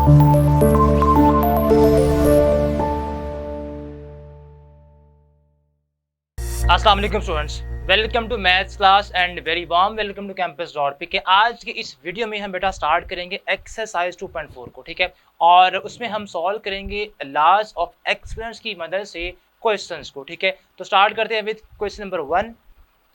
अस्सलाम वालेकुम students, welcome to maths class and very warm welcome to campus dot P K. आज की इस वीडियो में हम बेटा स्टार्ट करेंगे एक्सरसाइज 2.4 को, ठीक है। और उसमें हम सॉल्व करेंगे लॉज ऑफ एक्सपोनेंट्स की मदद से क्वेश्चंस को, ठीक है। तो स्टार्ट करते हैं विद क्वेश्चन नंबर 1।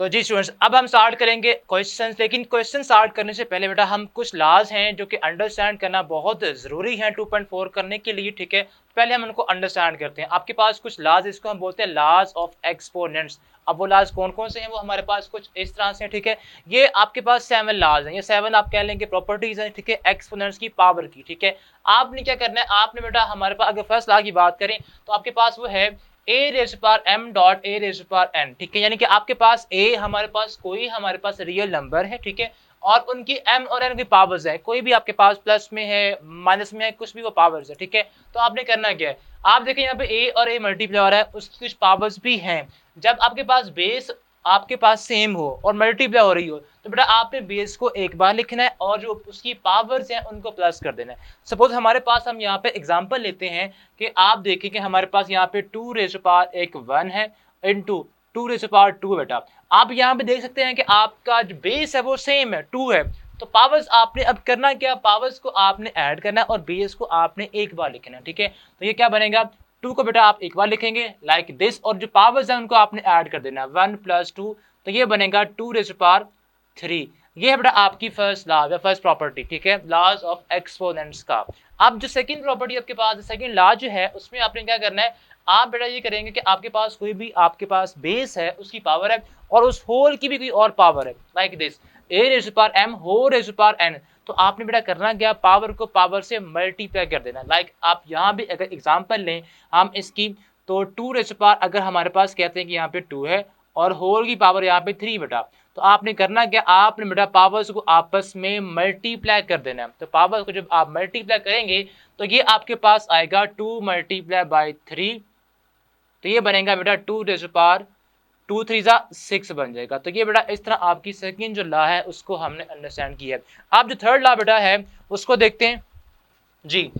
तो जी स्टूडेंट्स, अब हम स्टार्ट करेंगे क्वेश्चंस, लेकिन क्वेश्चन स्टार्ट करने से पहले बेटा हम कुछ लॉज हैं जो कि अंडरस्टैंड करना बहुत ज़रूरी है 2.4 करने के लिए, ठीक है। पहले हम उनको अंडरस्टैंड करते हैं। आपके पास कुछ लॉज, इसको हम बोलते हैं लॉज ऑफ एक्सपोनेंट्स। अब वो लॉज कौन कौन से हैं, वो हमारे पास कुछ इस तरह से हैं, ठीक है। ये आपके पास 7 लॉज हैं, ये 7 आप कह लेंगे प्रॉपर्टीज हैं, ठीक है, एक्सपोनेंट्स की पावर की, ठीक है। आपने क्या करना है, आपने बेटा हमारे पास अगर फर्स्ट लॉ की बात करें तो आपके पास वो है a raise power m dot a raise power n, ठीक है। यानी कि आपके पास a हमारे पास रियल नंबर है, ठीक है, और उनकी m और n की पावर्स है। कोई भी आपके पास प्लस में है, माइनस में है, कुछ भी वो पावर्स है, ठीक है। तो आपने करना क्या है, आप देखें यहाँ पे a और a मल्टीप्लाई हो रहा है, उसकी कुछ पावर्स भी हैं। जब आपके पास बेस आपके पास सेम हो और मल्टीप्लाई हो रही हो तो बेटा आपने बेस को एक बार लिखना है और जो उसकी पावर्स हैं उनको प्लस कर देना है। सपोज हमारे पास, हम यहाँ पे एग्जांपल लेते हैं कि आप देखें कि हमारे पास यहाँ पे 2 रेज़ पावर एक 1 है इनटू 2 रेज़ पावर 2 बेटा। आप यहाँ पे देख सकते हैं कि आपका जो बेस है वो सेम है, 2 है। तो पावर्स आपने अब करना क्या, पावर्स को आपने ऐड करना है और बेस को आपने एक बार लिखना है, ठीक है। तो ये क्या बनेगा, 2 को बेटा आप एक बार लिखेंगे लाइक दिस, और जो पावर्स हैं उनको आपने ऐड कर देना है, 1 + 2, तो ये बनेगा 2 रेज़ पावर 3। ये है बेटा आपकी फर्स्ट लॉ या फर्स्ट प्रॉपर्टी, ठीक है, लॉज ऑफ एक्सपोनेंट्स का। अब जो सेकंड प्रॉपर्टी आपके पास, सेकंड लॉ जो है, उसमें आपने क्या करना है, आप बेटा ये करेंगे कि आपके पास कोई भी आपके पास बेस है, उसकी पावर है और उस होल की भी कोई और पावर है, like this a raise power m whole raise power n। तो आपने बेटा करना क्या, पावर को पावर से मल्टीप्लाई कर देना। लाइक आप यहाँ भी अगर एग्जांपल लें हम इसकी, तो 2 रेज़ पावर, अगर हमारे पास कहते हैं कि यहाँ पे 2 है और होल की पावर यहाँ पे 3 बेटा, तो आपने करना क्या, आपने बेटा पावर्स को आपस में मल्टीप्लाई कर देना है। तो पावर्स को जब आप मल्टीप्लाई करेंगे तो ये आपके पास आएगा 2 मल्टीप्लाई बाई 3, तो ये बनेगा बेटा 2 रेज़ पावर 2 3 6 बन जाएगा। तो ये बेटा इस तरह आपकी सेकंड जो लॉ है उसको हमने अंडरस्टैंड किया है। अब जो थर्ड लॉ बेटा है उसको देखते हैं जी।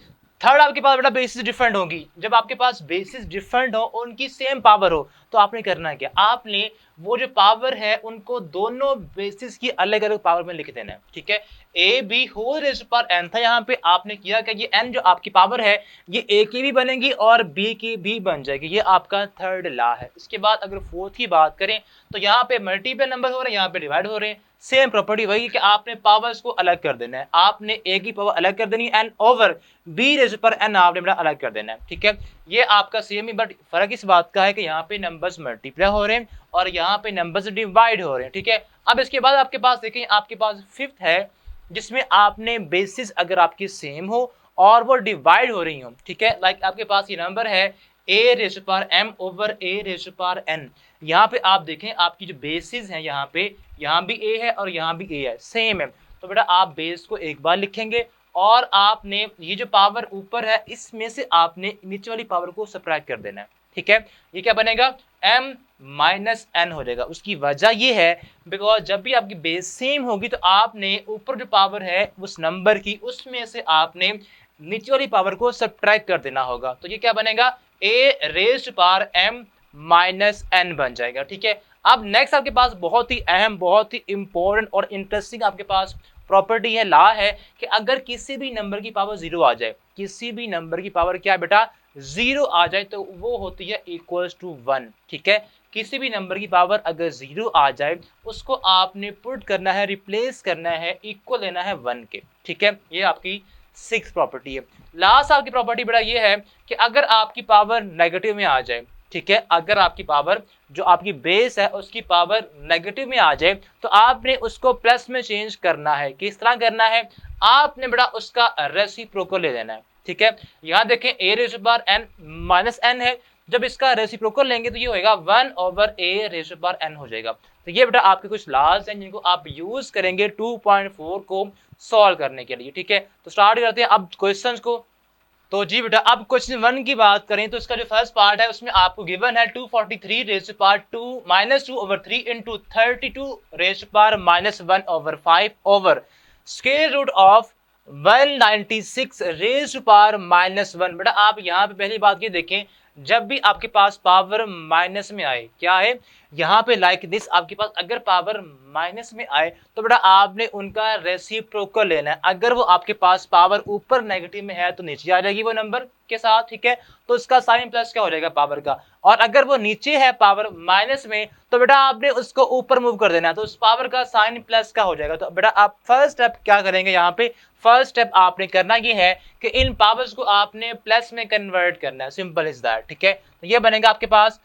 थर्ड आपके पास बेटा बेसिस डिफरेंट होगी। जब आपके पास बेसिस डिफरेंट हो, उनकी सेम पावर हो, तो आपने करना क्या, आपने वो जो पावर है उनको दोनों बेसिस की अलग अलग पावर में लिख देना है, ठीक है। A B whole raise power n था, यहाँ पे आपने किया क्या, ये n जो आपकी पावर है ये a की भी बनेगी और b की भी बन जाएगी। ये आपका थर्ड लॉ है। इसके बाद अगर फोर्थ की बात करें तो यहाँ पे मल्टीपल नंबर हो रहे हैं, यहाँ पे डिवाइड हो रहे हैं। सेम प्रॉपर्टी वही कि आपने पावर्स को अलग कर देना है, आपने a की पावर अलग कर देनी है n over b rays power n आपने बेटा अलग कर देना है, ठीक है। ये आपका सेम ही, बट फर्क इस बात का है कि यहाँ पे नंबर्स मल्टीप्लाई हो रहे हैं और यहाँ पे नंबर्स डिवाइड हो रहे हैं, ठीक है। अब इसके बाद आपके पास देखें, आपके पास फिफ्थ है जिसमें आपने बेसिस अगर आपकी सेम हो और वो डिवाइड हो रही हो, ठीक है। लाइक आपके पास ये नंबर है a raise power m over a raise power n। यहाँ पे आप देखें आपकी जो बेसिस है, यहाँ भी a है और यहाँ भी a है, सेम है। तो बेटा आप बेस को एक बार लिखेंगे और आपने ये जो पावर ऊपर है इसमें से आपने नीचे वाली पावर को सबट्रैक्ट कर देना है, ठीक है। ये क्या बनेगा, m माइनस n हो जाएगा। उसकी वजह ये है बिकॉज जब भी आपकी बेस सेम होगी तो आपने ऊपर जो पावर है उस नंबर की, उसमें से आपने नीचे वाली पावर को सबट्रैक्ट कर देना होगा। तो ये क्या बनेगा, a raised power m minus n बन जाएगा, ठीक है। अब नेक्स्ट आपके पास बहुत ही अहम, बहुत ही इंपॉर्टेंट और इंटरेस्टिंग आपके पास प्रॉपर्टी है, लॉ है कि अगर किसी भी नंबर की पावर 0 आ जाए, किसी भी नंबर की पावर क्या बेटा 0 आ जाए, तो वो होती है इक्वल्स टू 1, ठीक है। किसी भी नंबर की पावर अगर 0 आ जाए उसको आपने पुट करना है, रिप्लेस करना है, इक्वल लेना है 1 के, ठीक है। ये आपकी 6 प्रॉपर्टी है। लास्ट आपकी प्रॉपर्टी बेटा ये है कि अगर आपकी पावर नेगेटिव में आ जाए, ठीक है, अगर आपकी पावर जो आपकी बेस है उसकी पावर नेगेटिव में आ जाए तो आपने उसको प्लस में चेंज करना है। किस तरह करना है, आपने बेटा उसका रेसिप्रोकल ले लेना है, ठीक है। यहाँ देखें a raise power n minus n है, जब इसका रेसिप्रोकल लेंगे तो ये होएगा 1 over a raise power n हो जाएगा। तो ये बेटा आपके कुछ लॉज हैं जिनको आप यूज करेंगे 2.4 को सॉल्व करने के लिए, ठीक है। तो स्टार्ट करते हैं अब क्वेश्चंस को। तो जी बेटा अब क्वेश्चन 1 की बात करें तो इसका जो फर्स्ट पार्ट है उसमें आपको गिवन है 243 raise power 2 minus 2 over 3 into 32 raise power minus 1 over 5 over square root of 196 raise power -1। बेटा आप यहाँ पे पहली बात ये देखें, जब भी आपके पास पावर माइनस में आए, क्या है यहाँ पे लाइक दिस, आपके पास अगर पावर माइनस में आए तो बेटा आपने उनका रेसिप्रोकल लेना है। अगर वो आपके पास पावर ऊपर नेगेटिव में है तो नीचे आ जाएगी वो नंबर के साथ, ठीक है, तो उसका साइन प्लस क्या हो जाएगा पावर का। और अगर वो नीचे है पावर माइनस में तो बेटा आपने उसको ऊपर मूव कर देना है, तो उस पावर का साइन प्लस का हो जाएगा। तो बेटा आप फर्स्ट स्टेप क्या करेंगे, यहाँ पे फर्स्ट स्टेप आपने करना ये है कि इन पावर्स को आपने प्लस में कन्वर्ट करना है, सिंपल इज दैट, ठीक है। तो ये बनेगा आपके पास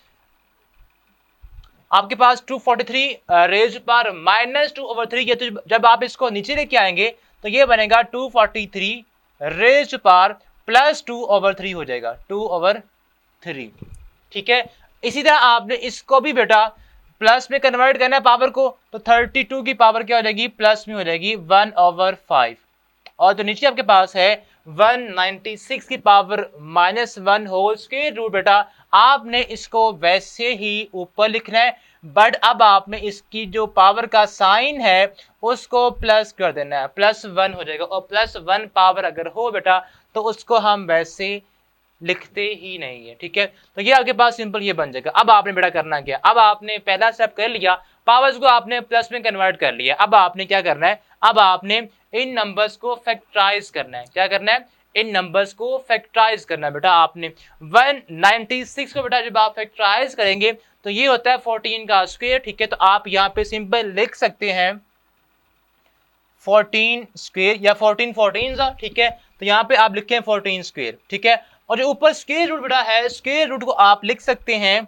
243 रेज पावर -2/3। ये तो जब आप इसको नीचे लेके आएंगे तो ये बनेगा 243 रेज पावर +2/3 हो जाएगा, 2/3, ठीक है। इसी तरह आपने इसको भी बेटा प्लस में कन्वर्ट करना है पावर को, तो 32 की पावर क्या हो जाएगी, प्लस में हो जाएगी 1/5। और जो नीचे आपके पास है 196 की पावर -1 होल स्क्वायर रूट, बेटा आपने इसको वैसे ही ऊपर लिखना है, बट अब आपने इसकी जो पावर का साइन है उसको प्लस कर देना है, +1 हो जाएगा। और +1 पावर अगर हो बेटा तो उसको हम वैसे लिखते ही नहीं है, ठीक है। तो ये आपके पास सिंपल ये बन जाएगा। अब आपने बेटा करना क्या, अब आपने पहला स्टेप कर लिया, पावर्स को आपने प्लस में कन्वर्ट कर लिया। अब आपने क्या करना है, अब आपने इन नंबर्स को फैक्टराइज करना है। क्या करना है, इन नंबर्स को फैक्टराइज करना है। बेटा आपने 196 को बेटा जब आप फैक्टराइज करेंगे तो ये होता है 14 का स्क्वायर, ठीक है। तो आप यहाँ पे सिंपल लिख सकते हैं 14 स्क्वायर या 14 14, ठीक है। तो यहाँ पे आप लिखें 14 स्क्वायर, ठीक है। और जो ऊपर स्क्वायर रूट बेटा है, स्क्वायर रूट को आप लिख सकते हैं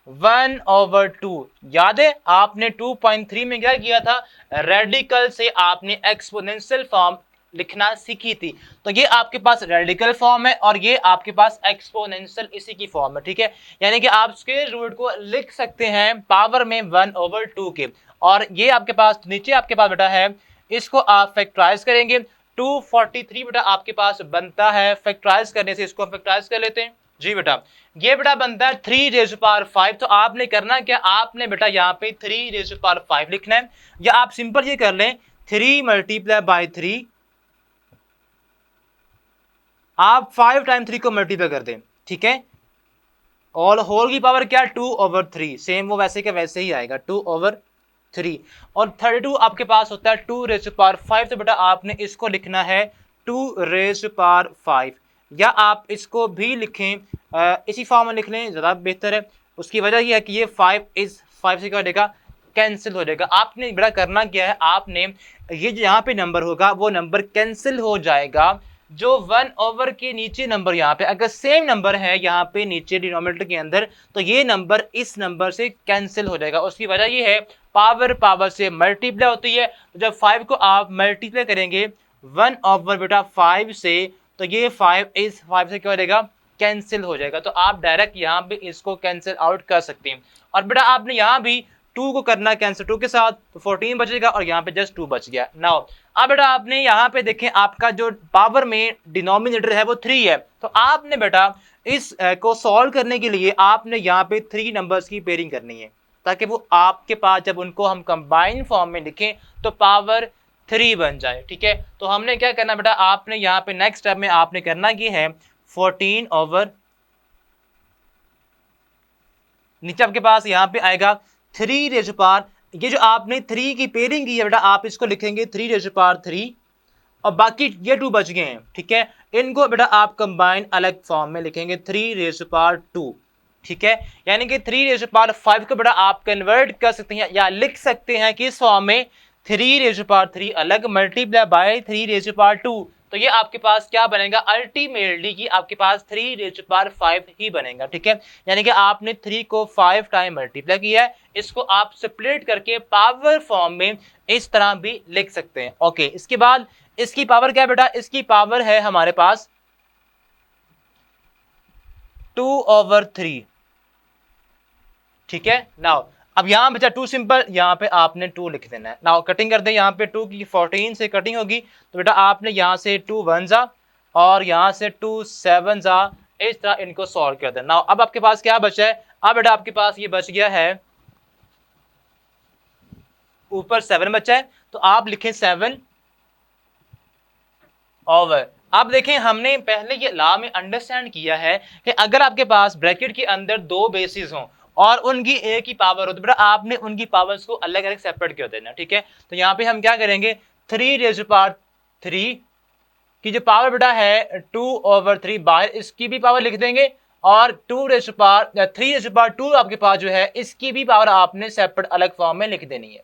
1/2। याद है आपने 2.3 में क्या किया था, रेडिकल से आपने एक्सपोनेंशियल फॉर्म लिखना सीखी थी। तो ये आपके पास रेडिकल फॉर्म है और ये आपके पास एक्सपोनेंशियल इसी की फॉर्म है, ठीक है। यानी कि आप स्क्वायर रूट को लिख सकते हैं पावर में 1/2 के। और ये आपके पास नीचे आपके पास बेटा है, इसको आप फैक्टराइज करेंगे, 243 बेटा आपके पास बनता है। फैक्टराइज करने से इसको फैक्टराइज कर लेते हैं जी बेटा। ये बेटा बनता है 3^5। तो आपने करना क्या, आपने बेटा यहाँ पे 3^5 लिखना है, या आप सिंपल ये कर लें 3 × 3, आप 5 टाइम 3 को मल्टीप्लाई कर दें, ठीक है। और होल की पावर क्या, 2/3, सेम वो वैसे के वैसे ही आएगा 2/3। और 32 आपके पास होता है 2^5। तो बेटा आपने इसको लिखना है 2^5, या आप इसको भी लिखें इसी फॉर्म में लिख लें, ज़्यादा बेहतर है। उसकी वजह यह है कि ये 5 से क्या हो जाएगा, कैंसिल हो जाएगा। आपने बड़ा करना क्या है, आपने ये जो यहाँ पे नंबर होगा वो नंबर कैंसिल हो जाएगा। जो 1 के नीचे नंबर यहाँ पे अगर सेम नंबर है यहाँ पे नीचे डिनोमिनेटर के अंदर, तो ये नंबर इस नंबर से कैंसिल हो जाएगा। उसकी वजह ये है पावर से मल्टीप्लाई होती है। तो जब 5 को आप मल्टीप्लाई करेंगे 1 बेटा 5 से, तो ये 5 इस 5 से क्या हो जाएगा, कैंसिल हो जाएगा। तो आप डायरेक्ट यहाँ पे इसको कैंसिल आउट कर सकते हैं। और बेटा आपने यहाँ भी 2 को करना कैंसिल 2 के साथ, तो 14 बचेगा और यहाँ पे जस्ट 2 बच गया। नाउ अब बेटा आपने यहाँ पे देखें आपका जो पावर में डिनोमिनेटर है वो 3 है। तो आपने बेटा इस को सॉल्व करने के लिए आपने यहाँ पे 3 नंबर्स की पेयरिंग करनी है, ताकि वो आपके पास जब उनको हम कंबाइन फॉर्म में लिखें तो पावर 3 बन जाए, ठीक है। तो हमने क्या करना बेटा, आपने यहाँ पे नेक्स्ट स्टेप में आपने करना ये है 14 नीचे आपके पास यहाँ पे आएगा 3^5। ये जो आपने 3 की पेयरिंग की है बेटा, आप इसको लिखेंगे 3^3 और बाकी ये 2 बच गए हैं, ठीक है। इनको बेटा आप कंबाइन अलग फॉर्म में लिखेंगे 3^2, ठीक है। यानी कि 3^5 को बेटा आप कन्वर्ट कर सकते हैं या लिख सकते हैं कि इस फॉर्म में 3^3 अलग मल्टीप्लाई बाय 3^2। तो ये आपके पास क्या बनेगा, अल्टीमेटली कि आपके पास 3^5 ही बनेगा, ठीक है। यानी कि आपने 3 को 5 टाइम मल्टीप्लाई किया है, इसको आप स्प्लिट करके पावर फॉर्म में इस तरह भी लिख सकते हैं। ओके, इसके बाद इसकी पावर क्या है बेटा, इसकी पावर है हमारे पास 2/3, ठीक है। नाउ अब यहाँ बचा 2 सिंपल, यहाँ पे आपने 2 लिख देना है। नाउ कटिंग कर दे, यहाँ पे 2 की 14 से कटिंग होगी, तो बेटा आपने यहाँ से 2 1 जा और यहाँ से 2 7 जा, इस तरह इनको सॉल्व कर देना। नाउ अब आपके पास क्या बचा है, अब बेटा आपके पास ये बच गया है, ऊपर 7 बचा है, तो आप लिखें 7 ओवर। अब देखें हमने पहले ये लॉ में अंडरस्टैंड किया है कि अगर आपके पास ब्रैकेट के अंदर दो बेसिस हों और उनकी एक ही पावर हो तो बेटा आपने उनकी पावर्स को अलग अलग सेपरेट कर देना, ठीक है। तो यहाँ पे हम क्या करेंगे, 3 की जो पावर बेटा है 2/3 बाहर इसकी भी पावर लिख देंगे और 3 आपके पास जो है इसकी भी पावर आपने सेपरेट अलग फॉर्म में लिख देनी है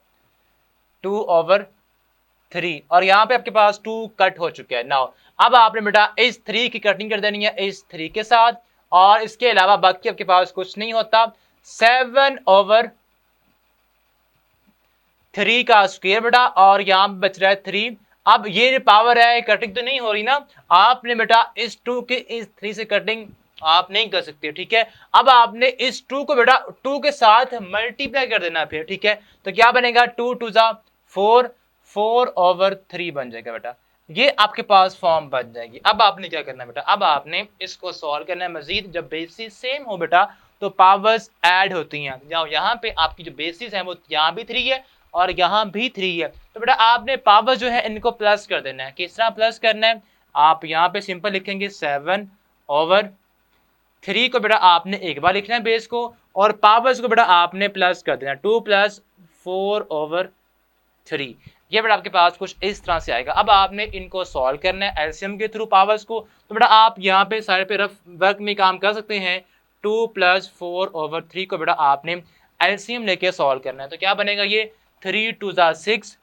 2/3। और यहाँ पे आपके पास 2 कट हो चुका है। नाउ अब आपने बेटा इस 3 की कटिंग कर देनी है इस 3 के साथ और इसके अलावा बाकी आपके पास कुछ नहीं होता। 7/3 का स्क्वायर बेटा और यहाँ पे बच रहा है 3। अब ये जो पावर है कटिंग तो नहीं हो रही ना, आपने बेटा इस 2 के इस 3 से कटिंग आप नहीं कर सकते, ठीक है। अब आपने इस 2 को बेटा 2 के साथ मल्टीप्लाई कर देना फिर, ठीक है। तो क्या बनेगा 2 2 जा 4, 4/3 बन जाएगा बेटा। ये आपके पास फॉर्म बन जाएगी। अब आपने क्या करना है बेटा, अब आपने इसको सॉल्व करना है। मजीद जब बेसिस सेम हो बेटा तो पावर्स ऐड होती हैं। जाओ यहाँ पे आपकी जो बेसिस है वो यहाँ भी 3 है और यहाँ भी 3 है, तो बेटा आपने पावर जो है इनको प्लस कर देना है। किस तरह प्लस करना है, आप यहाँ पे सिंपल लिखेंगे 7/3 को बेटा आपने एक बार लिखना है बेस को और पावर्स को बेटा आपने प्लस कर देना 2 + 4/3। ये बेटा आपके पास कुछ इस तरह से आएगा। अब आपने इनको सॉल्व करना है एलसीएम के थ्रू पावर्स को। तो बेटा आप यहाँ पे साइड पे रफ वर्क में काम कर सकते हैं। 2 + 4/3 को बेटा आपने एलसीएम लेके सॉल्व करना है। तो क्या बनेगा ये 3 2 जा 6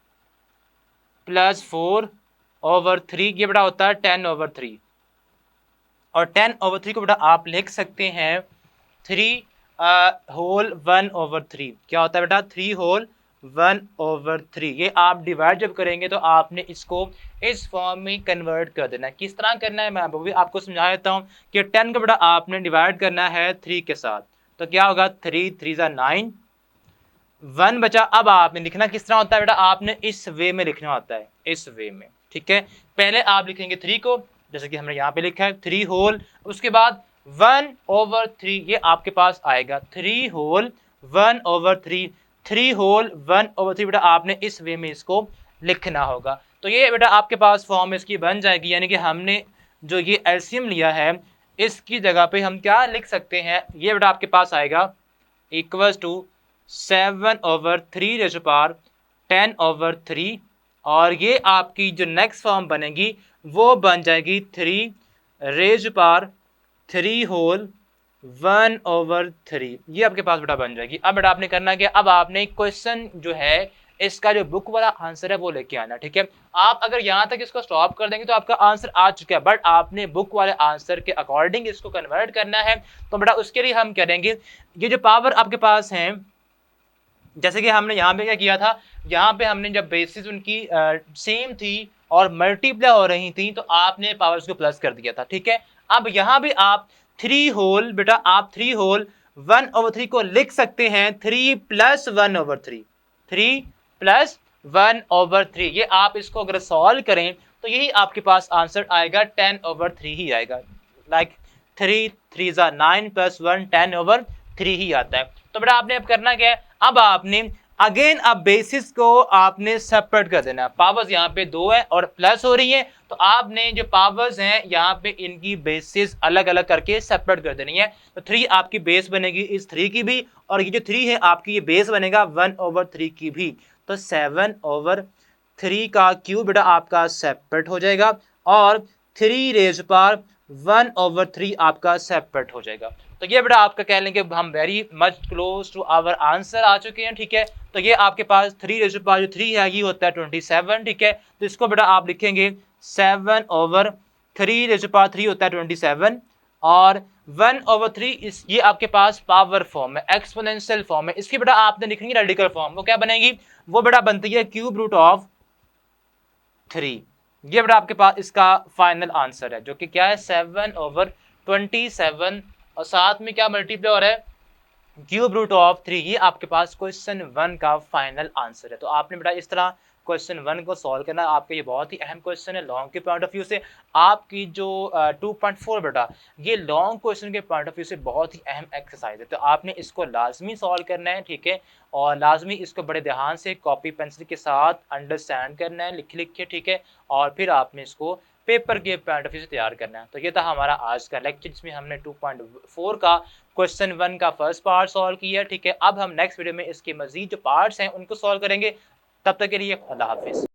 + 4/3 ये बेटा होता है 10/3 और 10/3 को बेटा आप लिख सकते हैं 3 होल 1/3। क्या होता है बेटा 3 होल 1/3। ये आप डिवाइड जब करेंगे तो आपने इसको इस फॉर्म में कन्वर्ट कर देना है। किस तरह करना है मैं वो भी आपको समझा देता हूँ कि 10 को बेटा आपने डिवाइड करना है 3 के साथ। तो क्या होगा 3 3 जा 9, 1 बचा। अब आपने लिखना किस तरह होता है बेटा, आपने इस वे में लिखना होता है, इस वे में, ठीक है। पहले आप लिखेंगे 3 को जैसे कि हमने यहाँ पे लिखा है 3 होल, उसके बाद 1/3 ये आपके पास आएगा 3 होल 1/3। 3 होल 1/3 बेटा आपने इस वे में इसको लिखना होगा। तो ये बेटा आपके पास फॉर्म इसकी बन जाएगी, यानी कि हमने जो ये एलसीएम लिया है इसकी जगह पे हम क्या लिख सकते हैं, ये बेटा आपके पास आएगा इक्वल्स टू 7/3 रेज़ पावर 10/3 और ये आपकी जो नेक्स्ट फॉर्म बनेगी वो बन जाएगी 3 रेज़ पावर 3 होल 1/3। ये आपके पास बेटा बन जाएगी। अब बेटा आपने करना क्या, अब आपने क्वेश्चन जो है इसका जो बुक वाला आंसर है वो लेके आना, ठीक है। आप अगर यहाँ तक इसको स्टॉप कर देंगे तो आपका आंसर आ चुका है, बट आपने बुक वाले आंसर के अकॉर्डिंग इसको कन्वर्ट करना है। तो बेटा उसके लिए हम करेंगे ये जो पावर आपके पास है, जैसे कि हमने यहाँ पे क्या किया था, यहाँ पे हमने जब बेसिस उनकी सेम थी और मल्टीप्लाई हो रही थी तो आपने पावर्स को प्लस कर दिया था, ठीक है। अब यहाँ भी आप 3 होल बेटा आप 3 होल 1/3 को लिख सकते हैं 3 + 1/3, 3 + 1/3। ये आप इसको अगर सॉल्व करें तो यही आपके पास आंसर आएगा 10/3 ही आएगा। लाइक 3 3 जा 9 + 1 10/3 ही आता है। तो बेटा आपने अब करना क्या है, अब आपने अगेन अब बेसिस को आपने सेपरेट कर देना। पावर्स यहाँ पे 2 है और प्लस हो रही है तो आपने जो पावर्स हैं यहाँ पे इनकी बेसिस अलग अलग करके सेपरेट कर देनी है। तो 3 आपकी बेस बनेगी इस 3 की भी और ये जो 3 है आपकी ये बेस बनेगा 1/3 की भी। तो 7/3 का क्यूब बेटा आपका सेपरेट हो जाएगा और 3 रेज़ पावर 1/3 आपका सेपरेट हो जाएगा। तो ये बेटा आपका कह लेंगे हम very much close to our answer आ चुके हैं, ठीक है। तो ये आपके पास 3 रेज़ पावर जो 3 है ये होता है 27, ठीक है। तो इसको बेटा आप लिखेंगे 7/3 रेज़ पावर 3 होता है 27 और 1/3 इस ये आपके पास पावर फॉर्म है, एक्सपोनेंशियल फॉर्म है। इसकी बेटा आपने लिखेंगे रेडिकल फॉर्म, वो क्या बनेगी, वो बेटा बनती है क्यूब रूट ऑफ 3। ये बेटा आपके पास इसका फाइनल आंसर है जो कि क्या है 7/27 और साथ में क्या मल्टीप्लाई हो रहा है क्यूब रूट ऑफ 3। ये आपके पास क्वेश्चन 1 का फाइनल आंसर है। तो आपने बेटा इस तरह क्वेश्चन 1 को सॉल्व करना। आपका ये बहुत ही अहम क्वेश्चन है लॉन्ग के पॉइंट ऑफ व्यू से। आपकी जो 2.4 बेटा ये लॉन्ग क्वेश्चन के पॉइंट ऑफ व्यू से बहुत ही अहम एक्सरसाइज है। तो आपने इसको लाजमी सॉल्व करना है, ठीक है। और लाजमी इसको बड़े ध्यान से कॉपी पेंसिल के साथ अंडरस्टैंड करना है लिख लिख के, ठीक है। और फिर आपने इसको पेपर के पॉइंट ऑफ व्यू से तैयार करना है। तो ये था हमारा आज का लेक्चर जिसमें हमने 2.4 का क्वेश्चन 1 का फर्स्ट पार्ट सॉल्व किया, ठीक है। अब हम नेक्स्ट वीडियो में इसके मजीद जो पार्ट्स हैं उनको सॉल्व करेंगे। तब तक के लिए अल्लाह हाफिज़।